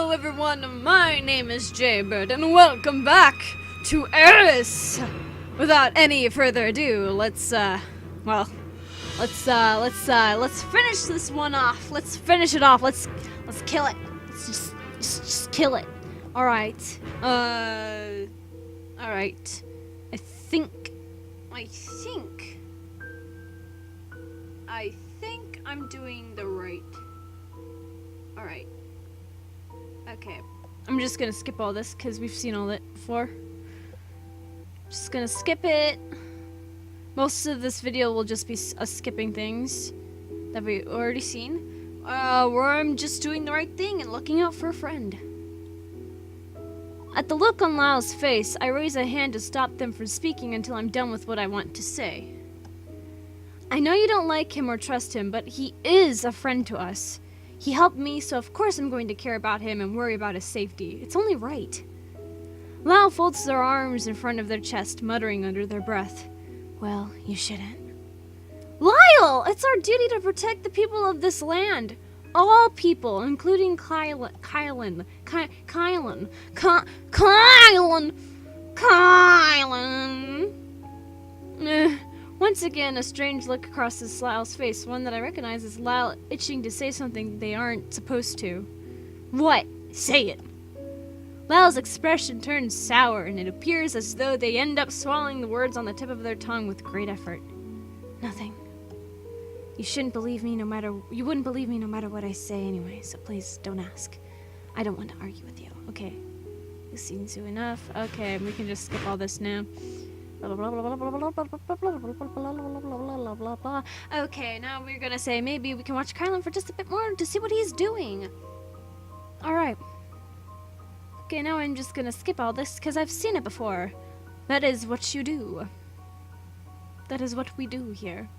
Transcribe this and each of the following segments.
Hello everyone, my name is Jaybird and welcome back to AIRIS! Without any further ado, let's finish this one off. Let's finish it off. Let's kill it. Let's just kill it. Alright. Alright. I think I'm doing the right. Alright. Okay. I'm just gonna skip all this because we've seen all that before. Just gonna skip it. Most of this video will just be us skipping things that we've already seen. Where I'm just doing the right thing and looking out for a friend. At the look on Lyle's face, I raise a hand to stop them from speaking until I'm done with what I want to say. I know you don't like him or trust him, but he is a friend to us. He helped me, so of course I'm going to care about him and worry about his safety. It's only right. Lyle folds their arms in front of their chest, muttering under their breath. Well, you shouldn't. Lyle! It's our duty to protect the people of this land. All people, including Kylan. Once again, a strange look crosses Lyle's face, one that I recognize as Lyle itching to say something they aren't supposed to. What? Say it. Lyle's expression turns sour, and it appears as though they end up swallowing the words on the tip of their tongue with great effort. Nothing. You wouldn't believe me no matter what I say anyway, so please don't ask. I don't want to argue with you. Okay. This seems to enough. Okay, we can just skip all this now. Okay, now we're gonna say maybe we can watch Kylan for just a bit more to see what he's doing. Alright. Okay, now I'm just gonna skip all this because I've seen it before. That is what you do. That is what we do here.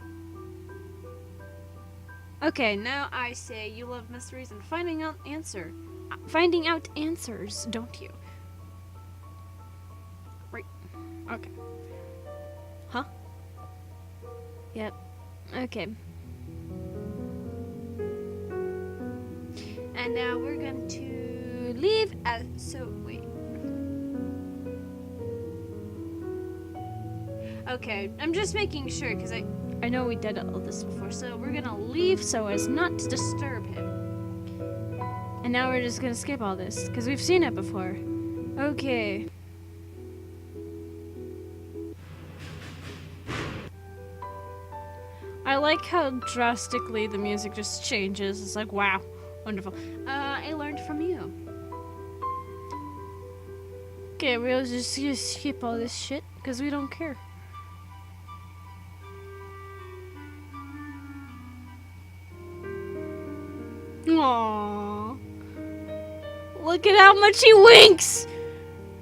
Okay, now I say you love mysteries and finding out answers, don't you? Right. Okay. Huh? Yep. Okay. And now we're going to leave wait. Okay, I'm just making sure because I know we did all this before, so we're gonna leave so as not to disturb him. And now we're just gonna skip all this because we've seen it before. Okay. I like how drastically the music just changes. It's like, wow, wonderful. I learned from you. Okay, we'll just skip all this shit because we don't care. Aww. Look at how much he winks!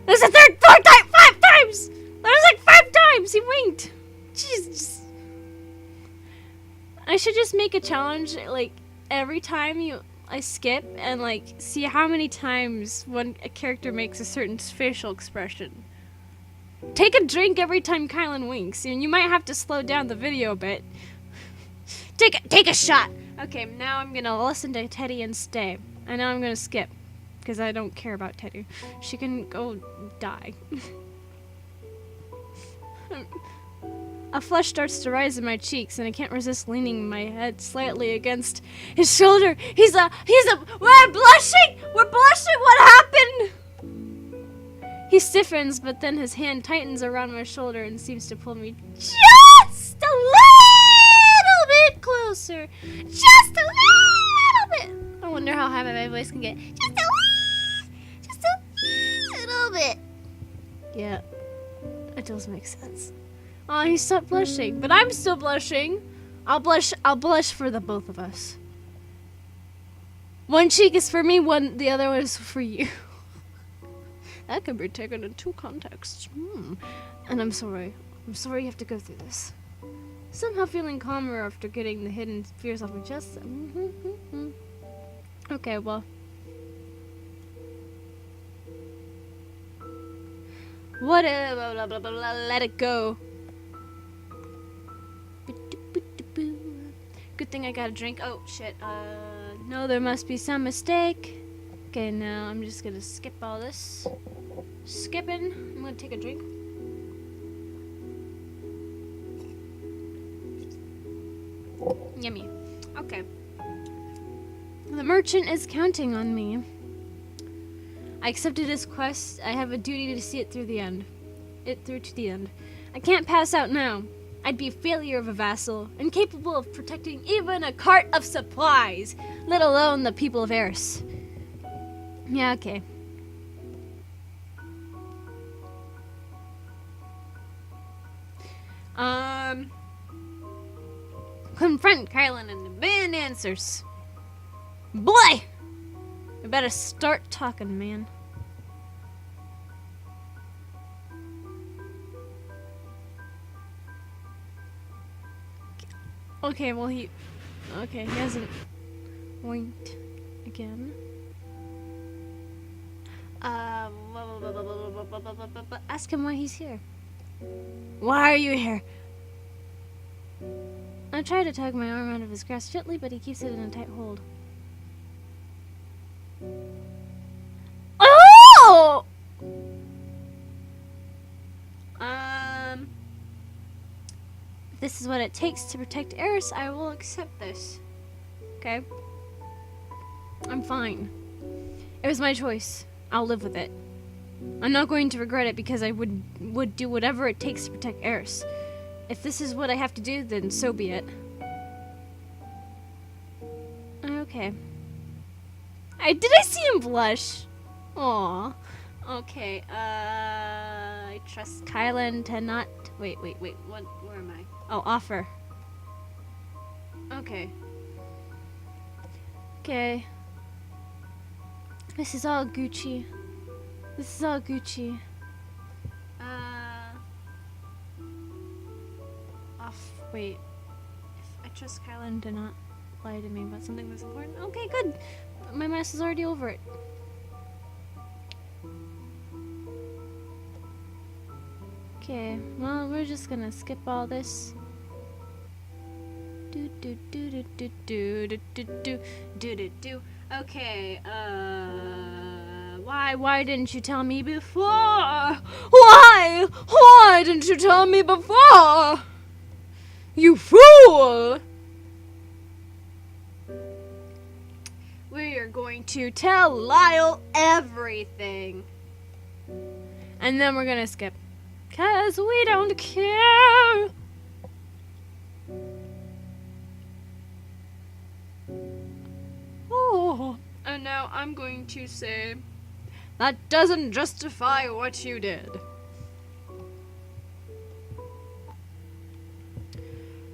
There's a third, fourth time, 5 times! There's like 5 times he winked! Jesus. I should just make a challenge, like, every time I skip and, like, see how many times a character makes a certain facial expression. Take a drink every time Kylan winks, and you might have to slow down the video a bit. Take a shot! Okay, now I'm gonna listen to Teddy and stay. And now I'm gonna skip. Because I don't care about Teddy. She can go die. A flush starts to rise in my cheeks, and I can't resist leaning my head slightly against his shoulder. We're blushing! We're blushing! What happened? He stiffens, but then his hand tightens around my shoulder and seems to pull me just a little bit closer. Just a little bit. I wonder how high my voice can get. Just a little bit. Yeah, it does make sense. Oh, he stopped blushing, but I'm still blushing. I'll blush for the both of us. One cheek is for me, the other one is for you. That could be taken in 2 contexts. And I'm sorry. I'm sorry you have to go through this. Somehow feeling calmer after getting the hidden fears off my chest. Okay, well. Whatever, let it go. Good thing I got a drink. Oh, shit. No, there must be some mistake. Okay, now I'm just gonna skip all this. Skipping. I'm gonna take a drink. Yummy. Okay. The merchant is counting on me. I accepted his quest. I have a duty to see it through the end. To the end. I can't pass out now. I'd be a failure of a vassal, incapable of protecting even a cart of supplies, let alone the people of AIRIS. Yeah, okay. Confront Kylan and demand answers. Boy! I better start talking, man. Okay, well he hasn't winked again. Ask him why he's here. Why are you here? I try to tug my arm out of his grasp gently, but he keeps it in a tight hold. Oh! If this is what it takes to protect AIRIS, I will accept this. Okay? I'm fine. It was my choice. I'll live with it. I'm not going to regret it because I would do whatever it takes to protect AIRIS. If this is what I have to do, then so be it. Okay. Did I see him blush? Aw. Okay, I trust Kylan to not... Wait, where am I? Oh, offer. Okay. Okay. This is all Gucci. Wait. If I trust Kylan to not lie to me about something that's important. Okay, good. My mess is already over it. Okay, well, we're just gonna skip all this. Okay, why didn't you tell me before? Why didn't you tell me before? You fool! We are going to tell Lyle everything. And then we're gonna skip. 'Cause we don't care. Oh, and now I'm going to say, that doesn't justify what you did.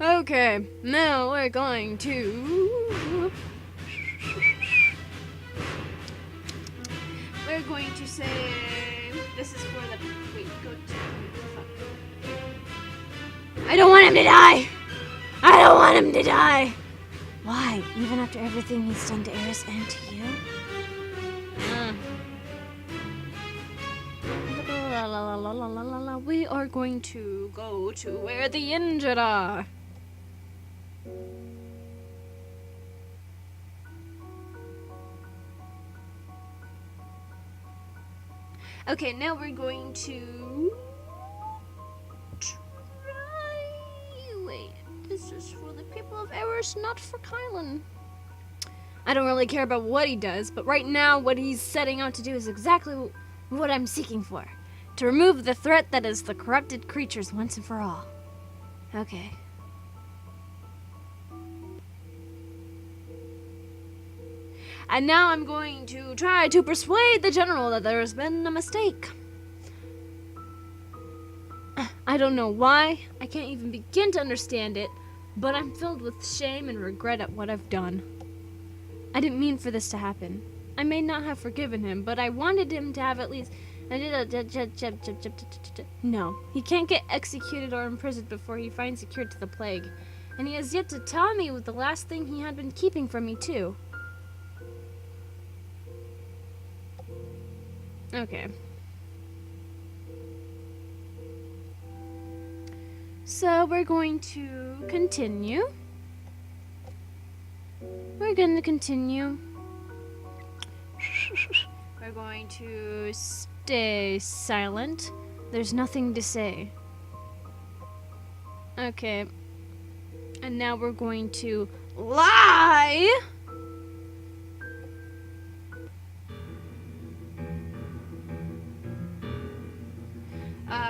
Okay, now we're going to... We're going to say, this is for the... Wait, go to... I don't want him to die! I don't want him to die! Why? Even after everything he's done to AIRIS and to you? We are going to go to where the injured are. Okay, now we're going to Wait, this is for the people of AIRIS, not for Kylan. I don't really care about what he does, but right now what he's setting out to do is exactly what I'm seeking for. To remove the threat that is the corrupted creatures once and for all. Okay. And now I'm going to try to persuade the general that there has been a mistake. I don't know why. I can't even begin to understand it, but I'm filled with shame and regret at what I've done. I didn't mean for this to happen. I may not have forgiven him, but I wanted him to have at least... No, he can't get executed or imprisoned before he finds a cure to the plague. And he has yet to tell me the last thing he had been keeping from me, too. Okay. So we're going to continue. We're going to continue. We're going to stay silent. There's nothing to say. Okay. And now we're going to lie.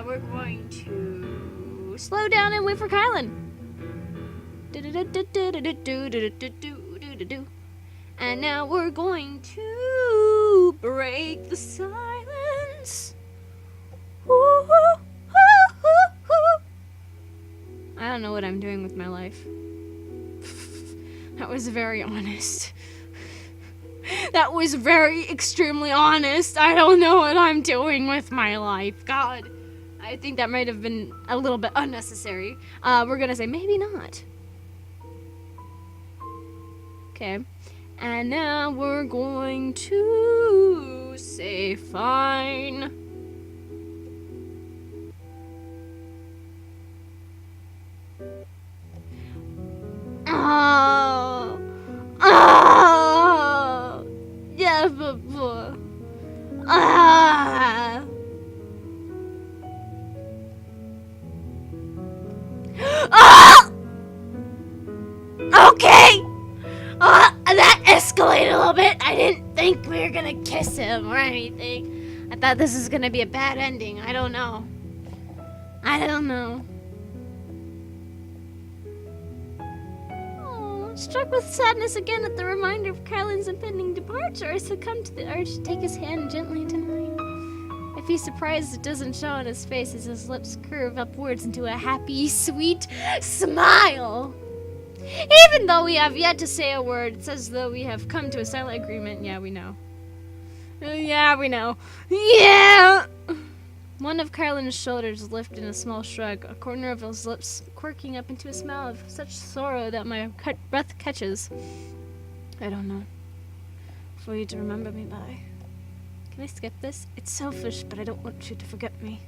We're going to slow down and wait for Kylan. And now we're going to break the silence. I don't know what I'm doing with my life. That was very honest. That was very extremely honest. I don't know what I'm doing with my life. God, I think that might have been a little bit unnecessary. We're gonna say maybe not. Okay. And now we're going to say fine. Oh. Oh. Yeah, but. Ah. Ah. Okay. That escalated a little bit. I didn't think we were gonna kiss him or anything. I thought this was gonna be a bad ending. I don't know. Oh, struck with sadness again at the reminder of Kylan's impending departure, I succumb to the urge to take his hand gently into mine. If he's surprised, it doesn't show on his face as his lips curve upwards into a happy, sweet smile. Even though we have yet to say a word, it's as though we have come to a silent agreement. Yeah, we know. Yeah, we know. Yeah! One of Kylan's shoulders lifted in a small shrug, a corner of his lips quirking up into a smile of such sorrow that my breath catches. I don't know. For you to remember me by. Can I skip this? It's selfish, but I don't want you to forget me.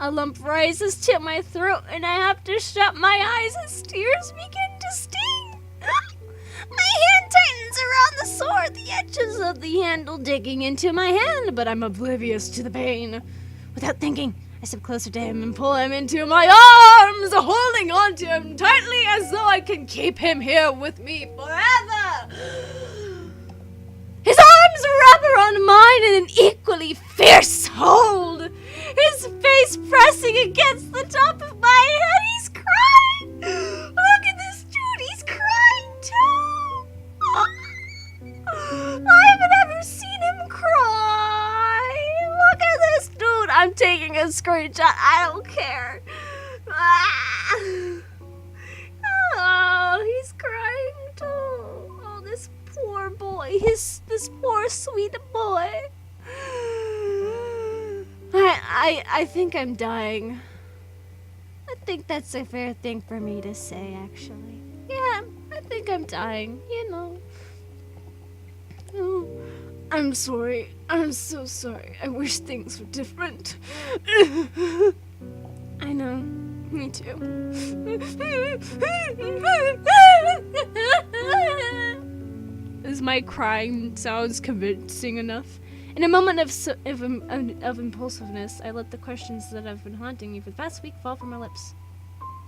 A lump rises to my throat, and I have to shut my eyes as tears begin to sting. My hand tightens around the sword, the edges of the handle digging into my hand, but I'm oblivious to the pain. Without thinking, I step closer to him and pull him into my arms, holding on to him tightly as though I can keep him here with me forever. His arms wrap around mine in an equally fierce hold. His face pressing against the top of my head. He's crying. Look at this dude. He's crying too. I haven't ever seen him cry. Look at this dude. I'm taking a screenshot. I don't care. Oh, he's crying too. Oh, this poor boy. This poor sweet boy. I think I'm dying. I think that's a fair thing for me to say, actually. Yeah, I think I'm dying, you know. Oh, I'm sorry. I'm so sorry. I wish things were different. I know. Me too. Is my crying sounds convincing enough? In a moment of impulsiveness, I let the questions that have been haunting me for the past week fall from my lips.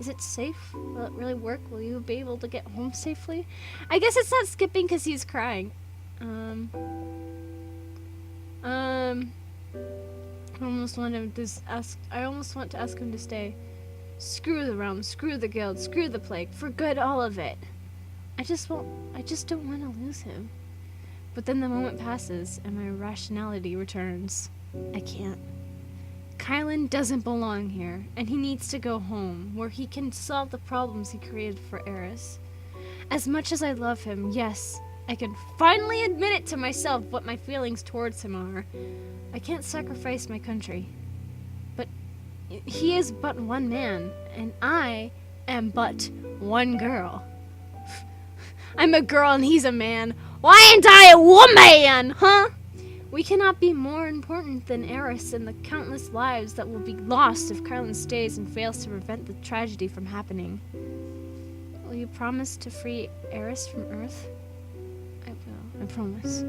Is it safe? Will it really work? Will you be able to get home safely? I guess it's not skipping because he's crying. I almost want to ask him to stay. Screw the realm, screw the guild, screw the plague, for good, all of it. I just don't want to lose him. But then the moment passes, and my rationality returns. I can't. Kylan doesn't belong here, and he needs to go home, where he can solve the problems he created for AIRIS. As much as I love him, yes, I can finally admit it to myself what my feelings towards him are. I can't sacrifice my country. But he is but one man, and I am but one girl. I'm a girl and he's a man. Why ain't I a woman, huh? We cannot be more important than AIRIS and the countless lives that will be lost if Kylan stays and fails to prevent the tragedy from happening. Will you promise to free AIRIS from Earth? I will, I promise.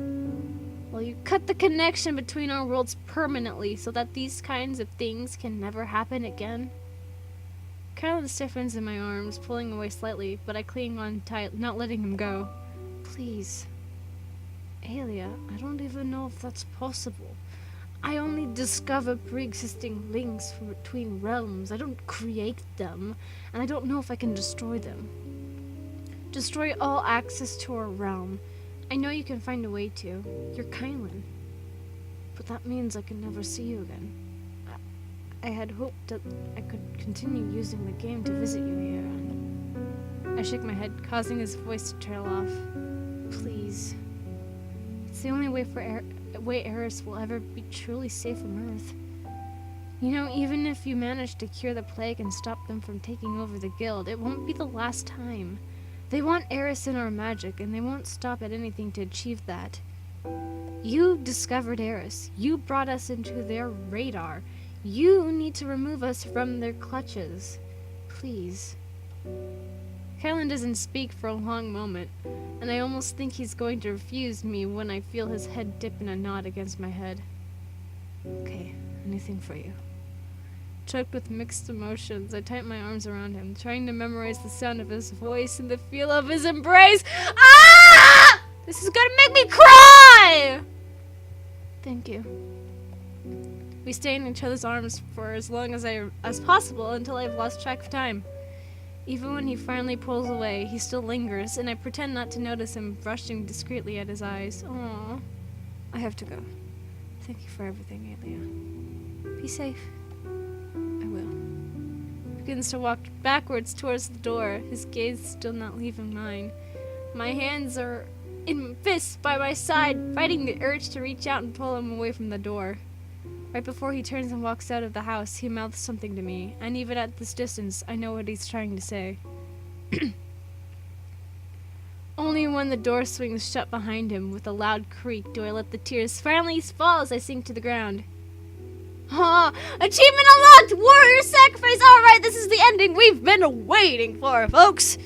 Well, you cut the connection between our worlds permanently so that these kinds of things can never happen again. Carolyn stiffens in my arms, pulling away slightly, but I cling on tight, not letting him go. Please. Alia, I don't even know if that's possible. I only discover pre-existing links between realms. I don't create them, and I don't know if I can destroy them. Destroy all access to our realm. I know you can find a way to. You're Kylan. But that means I can never see you again. I had hoped that I could continue using the game to visit you here, and I shook my head, causing his voice to trail off. Please. It's the only way AIRIS will ever be truly safe on Earth. You know, even if you manage to cure the plague and stop them from taking over the guild, it won't be the last time. They want AIRIS in our magic, and they won't stop at anything to achieve that. You discovered AIRIS. You brought us into their radar. You need to remove us from their clutches. Please. Kylan doesn't speak for a long moment, and I almost think he's going to refuse me when I feel his head dip in a nod against my head. Okay, anything for you. Choked with mixed emotions, I tightened my arms around him, trying to memorize the sound of his voice and the feel of his embrace. Ah! This is gonna make me cry! Thank you. We stay in each other's arms for as long as possible until I've lost track of time. Even when he finally pulls away, he still lingers, and I pretend not to notice him brushing discreetly at his eyes. Aww. I have to go. Thank you for everything, Alia. Be safe. I will. He begins to walk backwards towards the door, his gaze still not leaving mine. My hands are in fists by my side, fighting the urge to reach out and pull him away from the door. Right before he turns and walks out of the house, he mouths something to me, and even at this distance, I know what he's trying to say. Only when the door swings shut behind him with a loud creak do I let the tears finally fall as I sink to the ground. Ah, achievement unlocked! Warrior sacrifice! Alright, this is the ending we've been waiting for, folks!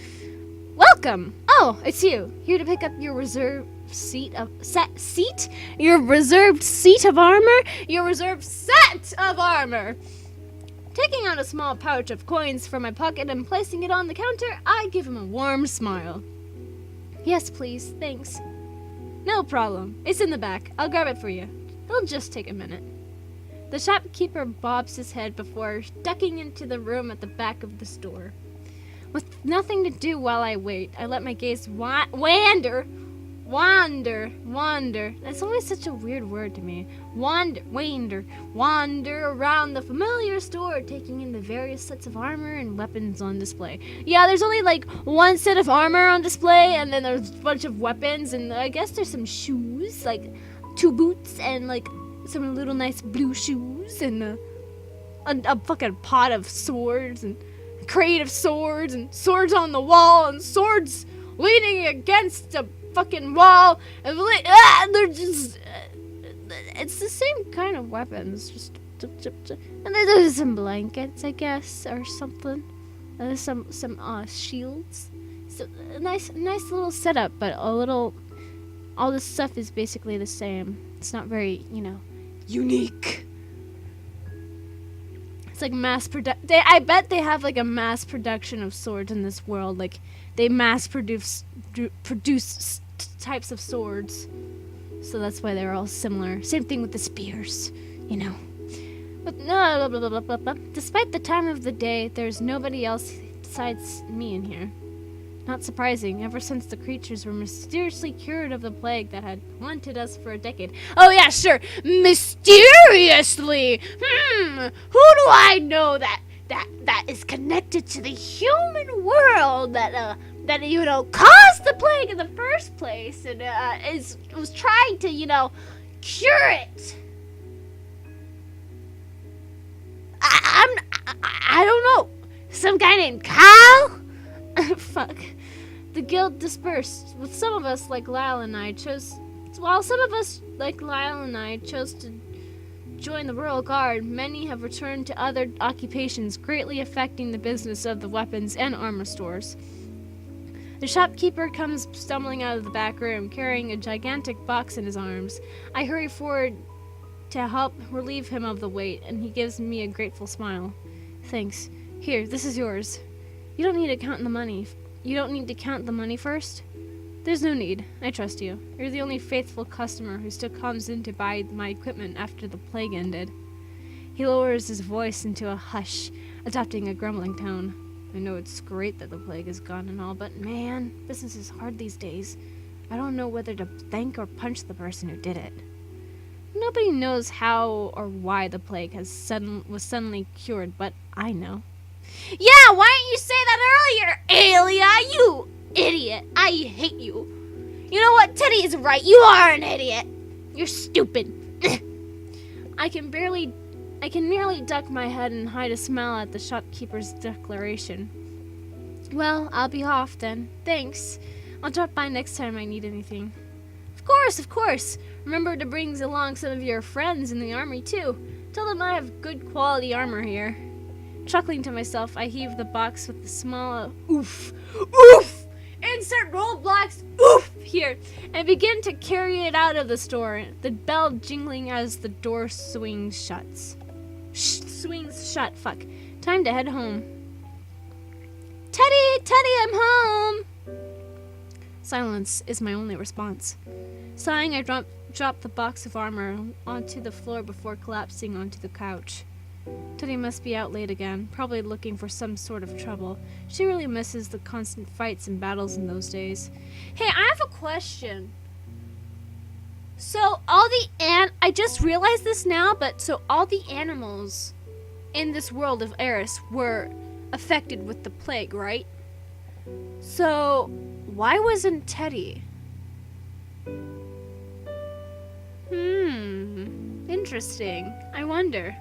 Welcome! Oh, it's you. Here to pick up your reserved seat of your reserved seat of armor? Your reserved set of armor! Taking out a small pouch of coins from my pocket and placing it on the counter, I give him a warm smile. Yes, please. Thanks. No problem. It's in the back. I'll grab it for you. It'll just take a minute. The shopkeeper bobs his head before ducking into the room at the back of the store. With nothing to do while I wait, I let my gaze wander. That's always such a weird word to me. Wander around the familiar store, taking in the various sets of armor and weapons on display. Yeah, there's only like one set of armor on display, and then there's a bunch of weapons, and I guess there's some shoes, like 2 boots, and like some little nice blue shoes, and a fucking pot of swords, and crate of swords, and swords on the wall, and swords leaning against a fucking wall, and they're just it's the same kind of weapons, just and then there's some blankets, I guess, or something, some shields. So a nice little setup, but all this stuff is basically the same. It's not very, unique. It's like I bet they have like a mass production of swords in this world. Like they mass produce types of swords, so that's why they're all similar. Same thing with the spears, But no, blah, blah, blah, blah, blah. Despite the time of the day, there's nobody else besides me in here. Not surprising, ever since the creatures were mysteriously cured of the plague that had haunted us for a decade. Oh yeah, sure, mysteriously! Who do I know that is connected to the human world that caused the plague in the first place and was trying to, cure it? I don't know. Some guy named Kyle? Fuck. The guild dispersed, with some of us, like Lyle and I, chose to join the Royal Guard. Many have returned to other occupations, greatly affecting the business of the weapons and armor stores. The shopkeeper comes stumbling out of the back room, carrying a gigantic box in his arms. I hurry forward to help relieve him of the weight, and he gives me a grateful smile. Thanks. Here, this is yours. You don't need to count the money. You don't need to count the money first? There's no need. I trust you. You're the only faithful customer who still comes in to buy my equipment after the plague ended. He lowers his voice into a hush, adopting a grumbling tone. I know it's great that the plague is gone and all, but man, business is hard these days. I don't know whether to thank or punch the person who did it. Nobody knows how or why the plague was suddenly cured, but I know. Yeah, why didn't you say that earlier, Alia? You idiot. I hate you. You know what? Teddy is right. You are an idiot. You're stupid. I can merely duck my head and hide a smile at the shopkeeper's declaration. Well, I'll be off then. Thanks. I'll drop by next time I need anything. Of course. Remember to bring along some of your friends in the army, too. Tell them I have good quality armor here. Chuckling to myself, I heave the box with a small oof. Oof! Insert roadblocks, oof! Here, and begin to carry it out of the store, the bell jingling as the door swings shut. Fuck. Time to head home. Teddy, I'm home! Silence is my only response. Sighing, I drop the box of armor onto the floor before collapsing onto the couch. Teddy must be out late again, probably looking for some sort of trouble. She really misses the constant fights and battles in those days. Hey, I have a question. So I just realized this now, but so all the animals in this world of AIRIS were affected with the plague, right? So why wasn't Teddy? Interesting. I wonder.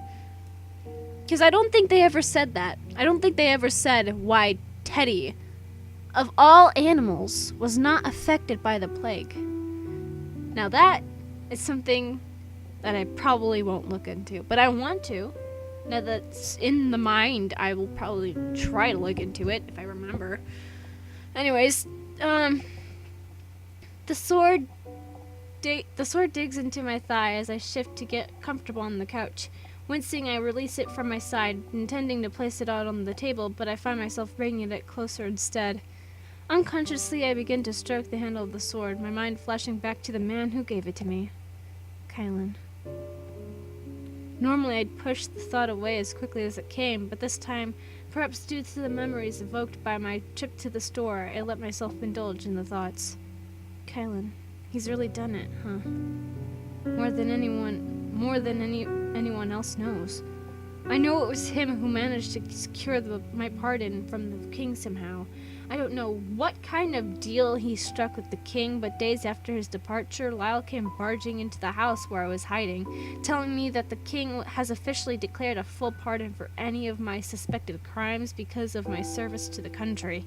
Because I don't think they ever said that. I don't think they ever said why Teddy, of all animals, was not affected by the plague. Now that is something that I probably won't look into, but I want to. Now that's in the mind, I will probably try to look into it if I remember. Anyways, the sword digs into my thigh as I shift to get comfortable on the couch. Wincing, I release it from my side, intending to place it out on the table, but I find myself bringing it closer instead. Unconsciously, I begin to stroke the handle of the sword, my mind flashing back to the man who gave it to me. Kylan. Normally, I'd push the thought away as quickly as it came, but this time, perhaps due to the memories evoked by my trip to the store, I let myself indulge in the thoughts. Kylan. He's really done it, huh? More than anyone else knows. I know it was him who managed to secure my pardon from the king somehow. I don't know what kind of deal he struck with the king, but days after his departure, Lyle came barging into the house where I was hiding, telling me that the king has officially declared a full pardon for any of my suspected crimes because of my service to the country.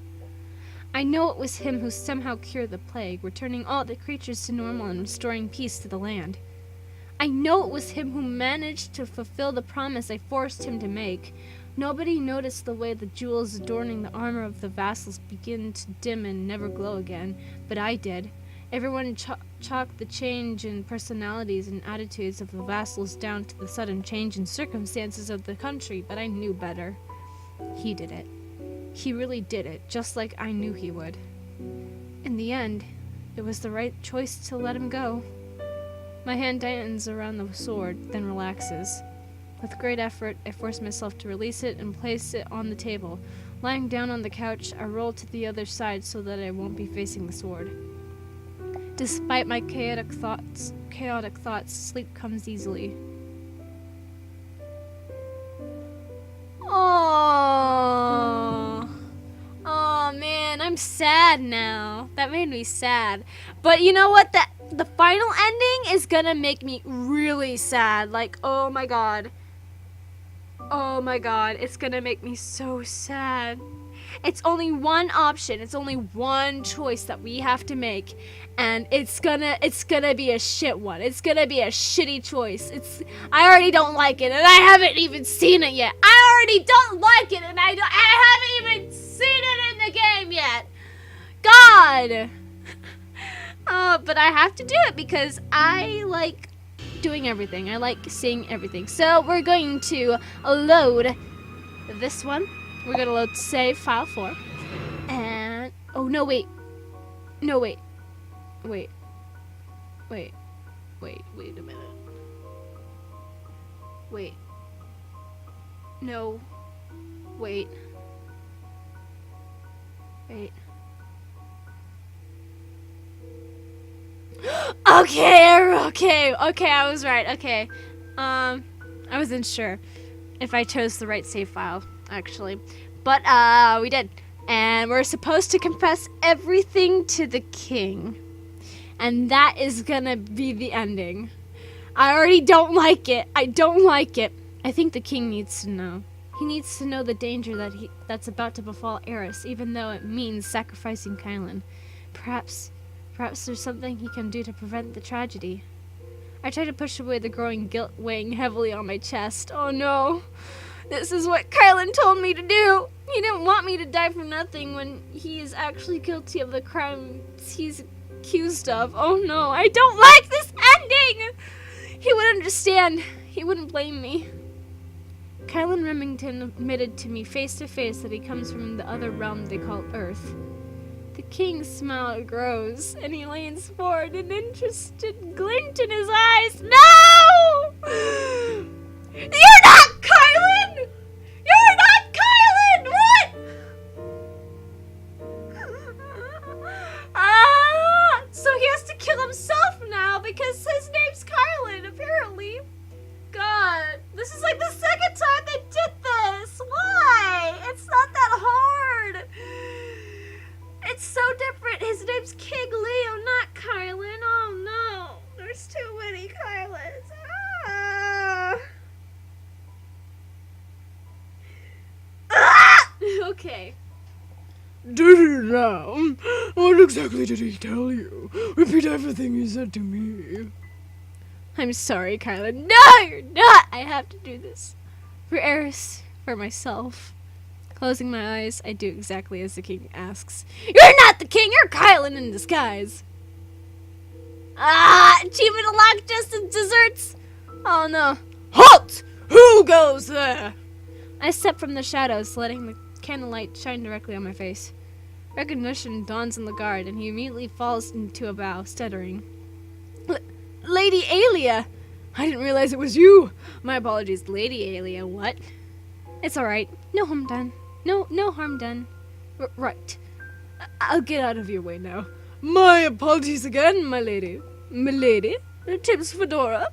I know it was him who somehow cured the plague, returning all the creatures to normal and restoring peace to the land. I know it was him who managed to fulfill the promise I forced him to make. Nobody noticed the way the jewels adorning the armor of the vassals begin to dim and never glow again, but I did. Everyone chalked the change in personalities and attitudes of the vassals down to the sudden change in circumstances of the country, but I knew better. He did it. He really did it, just like I knew he would. In the end, it was the right choice to let him go. My hand tightens around the sword, then relaxes. With great effort, I force myself to release it and place it on the table. Lying down on the couch, I roll to the other side so that I won't be facing the sword. Despite my chaotic thoughts, sleep comes easily. Oh man, I'm sad now. That made me sad. But you know what? The final ending is gonna make me really sad. Like, oh my god. Oh my god, it's gonna make me so sad. It's only one option. It's only one choice that we have to make, and it's gonna be a shit one. It's gonna be a shitty choice. I already don't like it, and I haven't even seen it yet. I already don't like it, and I haven't even seen it in the game yet. God! But I have to do it because I like doing everything. I like seeing everything. So we're going to load this one. We're going to load save file 4. And, oh no, wait. No, wait. Wait a minute. Wait. No. Wait. Okay, I was right. Okay. I wasn't sure if I chose the right save file, actually. But, we did. And we're supposed to confess everything to the king. And that is gonna be the ending. I already don't like it. I don't like it. I think the king needs to know. He needs to know the danger that's about to befall AIRIS, even though it means sacrificing Kylan. Perhaps there's something he can do to prevent the tragedy. I try to push away the growing guilt weighing heavily on my chest. Oh no. This is what Kylan told me to do. He didn't want me to die for nothing when he is actually guilty of the crime he's accused of. Oh no, I don't like this ending! He would understand. He wouldn't blame me. Kylan Remington admitted to me face to face that he comes from the other realm they call Earth. The king's smile grows, and he leans forward, an interested glint in his eyes. No! You're not Kylan! You're not Kylan! What? So he has to kill himself now because his name's Kylan, apparently. God, this is like the second time they did this. Why? It's not that hard. It's so different. His name's King Leo, not Kylan. Oh no, there's too many Kylans. Okay. Did he now? What exactly did he tell you? Repeat everything he said to me. I'm sorry, Kylan. No, you're not. I have to do this. For AIRIS, for myself. Closing my eyes, I do exactly as the king asks. You're not the king, you're Kylan in disguise. Achievement unlocked just in desserts. Oh no. Halt! Who goes there? I step from the shadows, letting the candlelight shine directly on my face. Recognition dawns on the guard, and he immediately falls into a bow, stuttering. Lady Alia! I didn't realize it was you! My apologies, Lady Alia, what? It's alright. No harm done. No harm done. Right. I'll get out of your way now. My apologies again, my lady. Milady? Tips Fedora?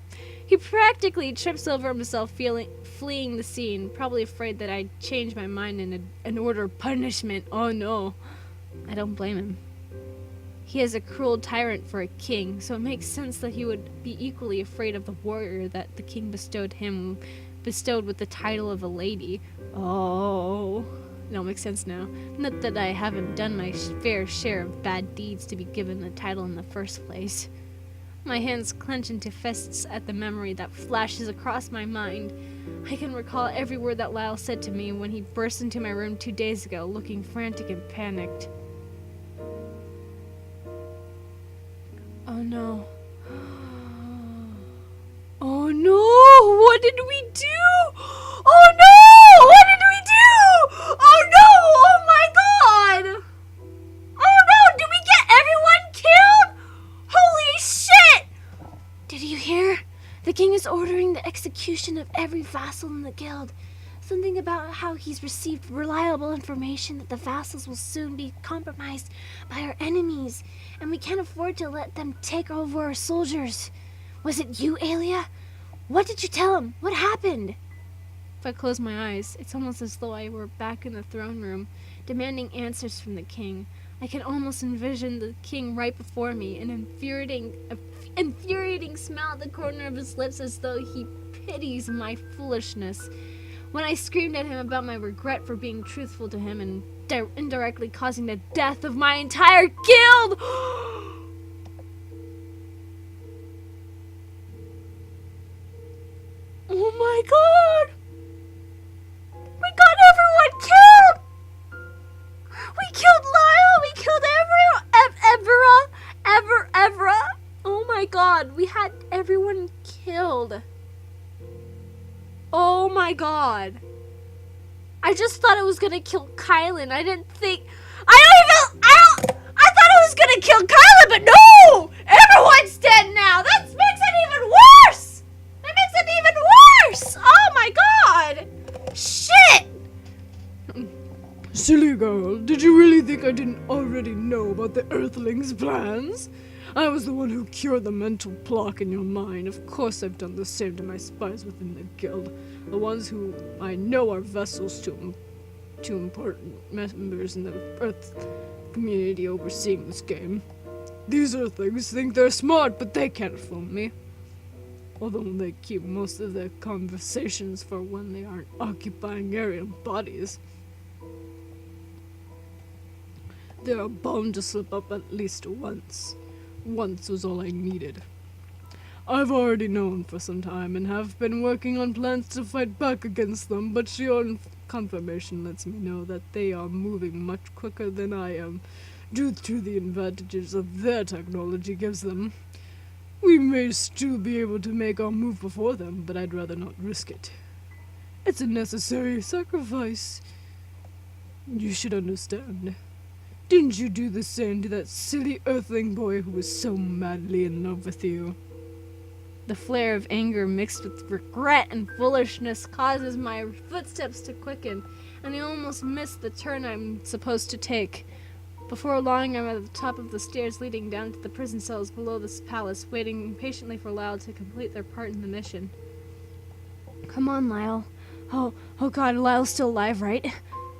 He practically trips over himself, fleeing the scene, probably afraid that I'd change my mind and order punishment. Oh no. I don't blame him. He is a cruel tyrant for a king, so it makes sense that he would be equally afraid of the warrior that the king bestowed with the title of a lady. Oh, it all makes sense now. Not that I haven't done my fair share of bad deeds to be given the title in the first place. My hands clench into fists at the memory that flashes across my mind. I can recall every word that Lyle said to me when he burst into my room 2 days ago, looking frantic and panicked. Oh no. Oh no! What did we do? Oh no! What did we do? Oh no! Oh my god! Oh no! Did we get everyone killed? Holy shit! Did you hear? The king is ordering the execution of every vassal in the guild. Something about how he's received reliable information that the vassals will soon be compromised by our enemies, and we can't afford to let them take over our soldiers. Was it you, Alia? What did you tell him? What happened? If I close my eyes, it's almost as though I were back in the throne room, demanding answers from the king. I can almost envision the king right before me, an infuriating smile at the corner of his lips as though he pities my foolishness. When I screamed at him about my regret for being truthful to him and indirectly causing the death of my entire guild. Oh my god! We got everyone killed! We killed Lyle! We killed everyone! everyone killed. Oh my god. I just thought it was gonna kill Kylan. I didn't think... I thought it was gonna kill Kylan, but no! Everyone's dead now! That makes it even worse! That makes it even worse! Oh my god! Shit! Silly girl, did you really think I didn't already know about the Earthlings' plans? I was the one who cured the mental block in your mind. Of course I've done the same to my spies within the guild. The ones who I know are vessels to important members in the Earth community overseeing this game. These Earthlings think they're smart, but they can't fool me. Although they keep most of their conversations for when they aren't occupying alien bodies. They are bound to slip up at least once. Once was all I needed. I've already known for some time and have been working on plans to fight back against them, but your confirmation lets me know that they are moving much quicker than I am, due to the advantages of their technology gives them. We may still be able to make our move before them, but I'd rather not risk it. It's a necessary sacrifice. You should understand. Didn't you do the same to that silly Earthling boy who was so madly in love with you? The flare of anger mixed with regret and foolishness causes my footsteps to quicken, and I almost miss the turn I'm supposed to take. Before long, I'm at the top of the stairs leading down to the prison cells below this palace, waiting impatiently for Lyle to complete their part in the mission. Come on, Lyle. Oh god, Lyle's still alive, right?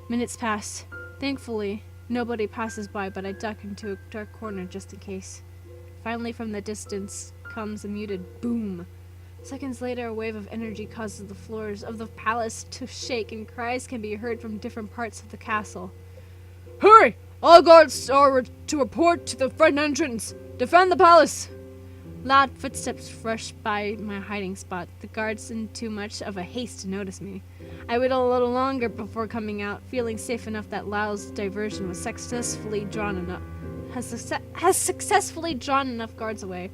Minutes pass. Thankfully, nobody passes by, but I duck into a dark corner just in case. Finally, from the distance comes a muted boom. Seconds later, a wave of energy causes the floors of the palace to shake, and cries can be heard from different parts of the castle. Hurry! All guards are to report to the front entrance. Defend the palace! Loud footsteps rush by my hiding spot, the guards in too much of a haste to notice me. I wait a little longer before coming out, feeling safe enough that Lyle's diversion was has successfully drawn enough guards away.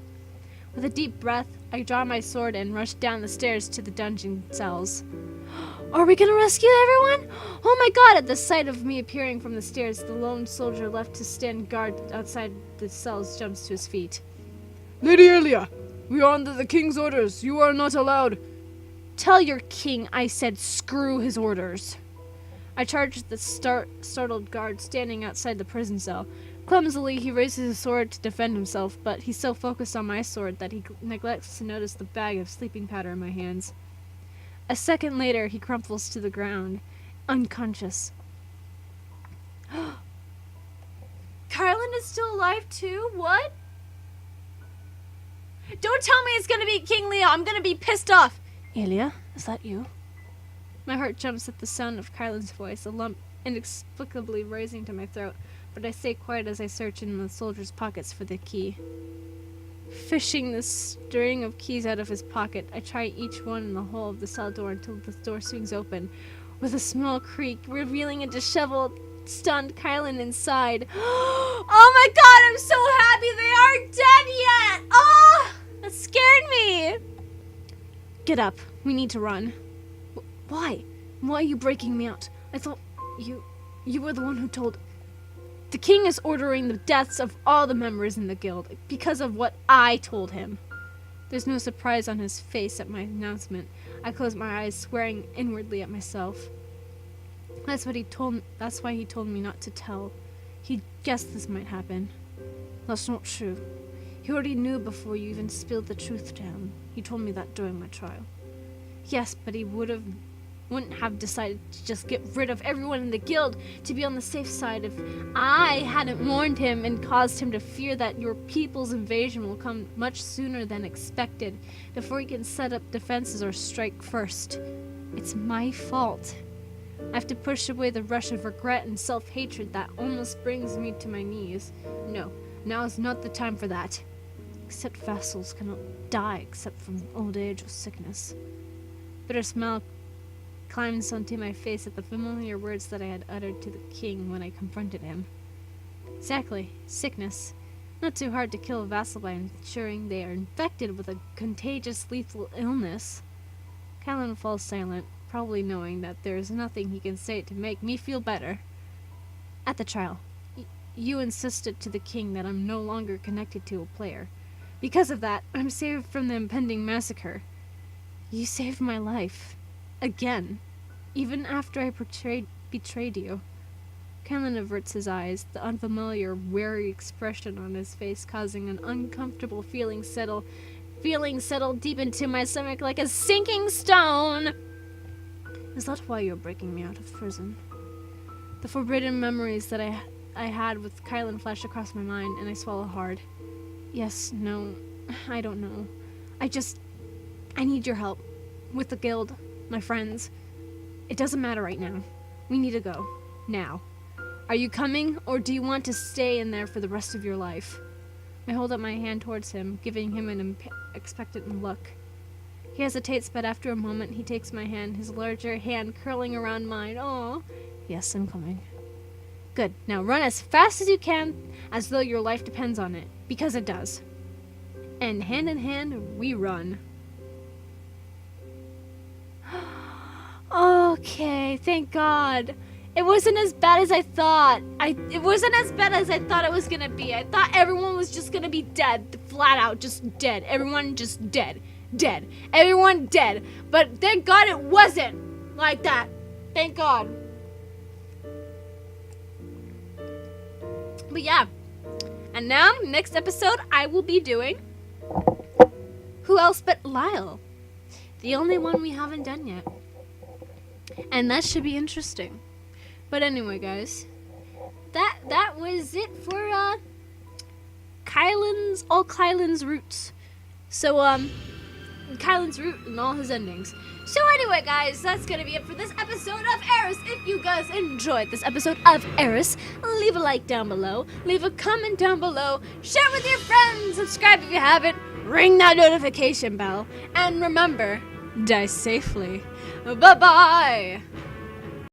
With a deep breath, I draw my sword and rush down the stairs to the dungeon cells. Are we gonna rescue everyone? Oh my god! At the sight of me appearing from the stairs, the lone soldier left to stand guard outside the cells jumps to his feet. Lady Elia, we are under the king's orders. You are not allowed. Tell your king I said screw his orders. I charged the startled guard standing outside the prison cell. Clumsily, he raises his sword to defend himself, but he's so focused on my sword that he neglects to notice the bag of sleeping powder in my hands. A second later, he crumples to the ground, unconscious. Kylan is still alive too? What? Don't tell me it's gonna be King Leo. I'm gonna be pissed off. Elia, is that you? My heart jumps at the sound of Kylan's voice, a lump inexplicably rising to my throat, but I stay quiet as I search in the soldier's pockets for the key. Fishing the string of keys out of his pocket, I try each one in the hole of the cell door until the door swings open, with a small creak, revealing a disheveled, stunned Kylan inside. Oh my god, I'm so happy they aren't dead yet! Oh, that scared me! Get up, we need to run. Why? Why are you breaking me out? I thought you were the one who told... The king is ordering the deaths of all the members in the guild because of what I told him. There's no surprise on his face at my announcement. I close my eyes, swearing inwardly at myself. That's why he told me not to tell. He guessed this might happen. That's not true. He already knew before you even spilled the truth to him. He told me that during my trial. Yes, but he wouldn't have decided to just get rid of everyone in the guild to be on the safe side if I hadn't warned him and caused him to fear that your people's invasion will come much sooner than expected, before he can set up defenses or strike first. It's my fault. I have to push away the rush of regret and self-hatred that almost brings me to my knees. No, now is not the time for that. Except vassals cannot die except from old age or sickness. Bitter smile climbs onto my face at the familiar words that I had uttered to the king when I confronted him. Exactly, sickness. Not too hard to kill a vassal by ensuring they are infected with a contagious lethal illness. Kylan falls silent, probably knowing that there is nothing he can say to make me feel better. At the trial, you insisted to the king that I'm no longer connected to a player. Because of that, I'm saved from the impending massacre. You saved my life. Again. Even after I betrayed you. Kylan averts his eyes, the unfamiliar, wary expression on his face causing an uncomfortable feeling settle deep into my stomach like a sinking stone. Is that why you're breaking me out of prison? The forbidden memories that I had with Kylan flash across my mind, and I swallow hard. Yes, no, I don't know. I need your help. With the guild, my friends. It doesn't matter right now. We need to go. Now. Are you coming, or do you want to stay in there for the rest of your life? I hold up my hand towards him, giving him an expectant look. He hesitates, but after a moment he takes my hand, his larger hand curling around mine. Oh, yes, I'm coming. Good. Now run as fast as you can, as though your life depends on it, because it does. And hand in hand, we run. Okay, thank God. It wasn't as bad as I thought. It wasn't as bad as I thought it was gonna be. I thought everyone was just gonna be dead. Flat out, just dead. Everyone just dead. Dead. Everyone dead. But thank God it wasn't like that. Thank God. But yeah. And now, next episode, I will be doing... Who else but Lyle? The only one we haven't done yet. And that should be interesting. But anyway, guys, that was it for Kylan's roots. So Kylan's root and all his endings. So anyway, guys, that's gonna be it for this episode of AIRIS. If you guys enjoyed this episode of AIRIS, leave a like down below, leave a comment down below, share with your friends, subscribe if you haven't, ring that notification bell, and remember, die safely. Bye bye.